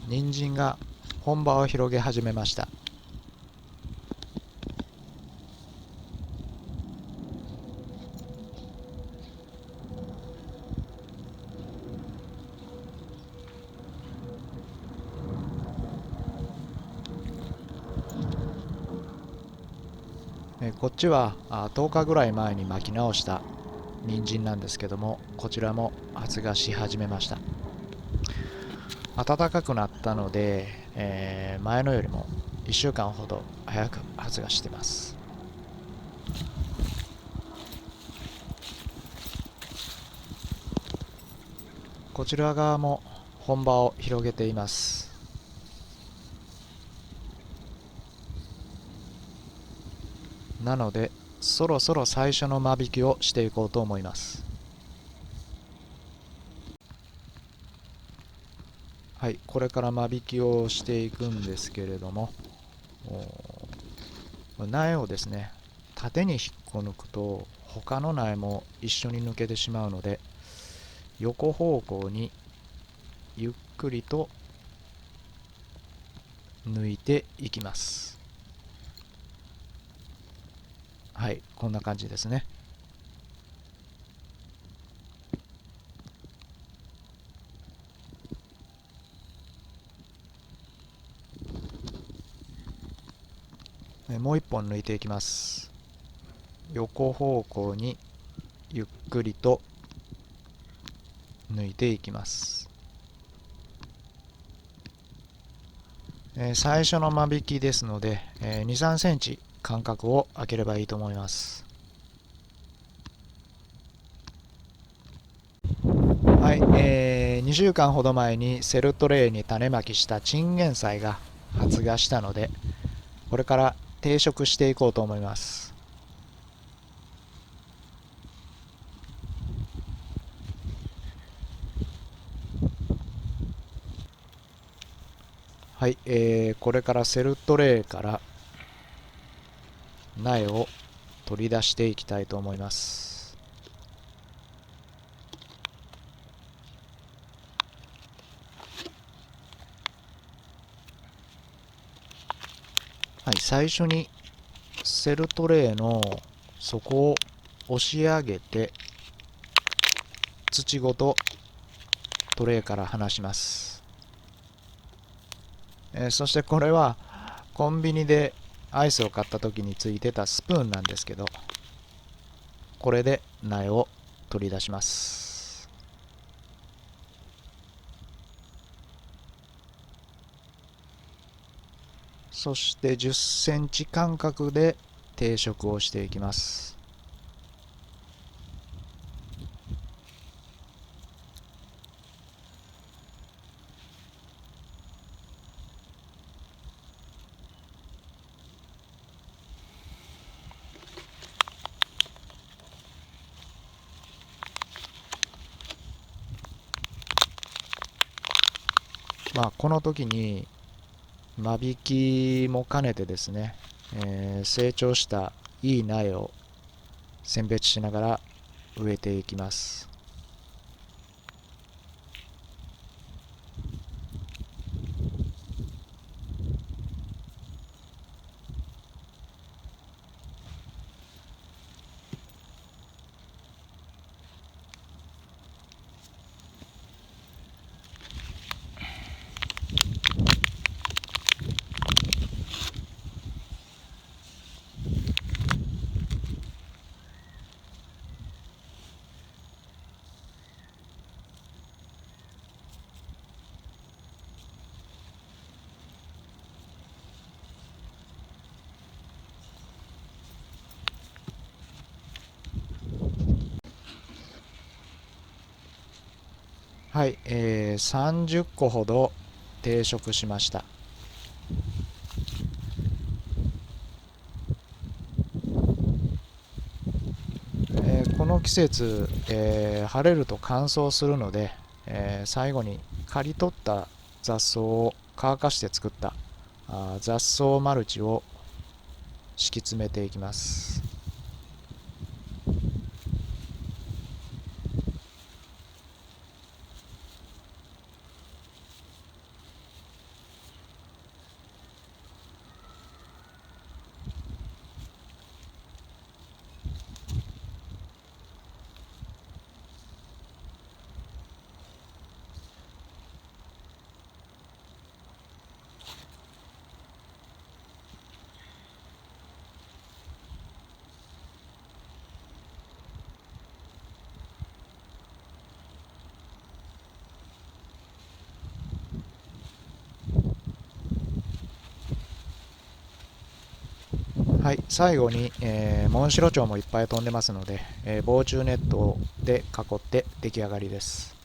人参が本葉を広げ始めました。こっちは10日ぐらい前に巻き直した人参なんですけども、こちらも発芽し始めました。暖かくなったので、前のよりも1週間ほど早く発芽してます。こちら側も本葉を広げています。なのでそろそろ最初の間引きをしていこうと思います。はい、これから間引きをしていくんですけれども、苗をですね、縦に引っこ抜くと他の苗も一緒に抜けてしまうので、横方向にゆっくりと抜いていきます。はい、こんな感じですね。もう一本抜いていきます。横方向にゆっくりと抜いていきます。最初の間引きですので、2、3センチ間隔を空ければいいと思います。はい、2週間ほど前にセルトレイに種まきしたチンゲン菜が発芽したので、これから定植していこうと思います。はい、これからセルトレイから苗を取り出していきたいと思います。はい、最初にセルトレイの底を押し上げて土ごとトレイから離します。そしてこれはコンビニでアイスを買った時についてたスプーンなんですけど、これで苗を取り出します。そして10センチ間隔で定植をしていきます。この時に間引きも兼ねてですね、成長したいい苗を選別しながら植えていきます。はい、30個ほど定植しました。この季節、晴れると乾燥するので、最後に刈り取った雑草を乾かして作った雑草マルチを敷き詰めていきます。はい、最後に、モンシロチョウもいっぱい飛んでますので、防虫ネットで囲って出来上がりです。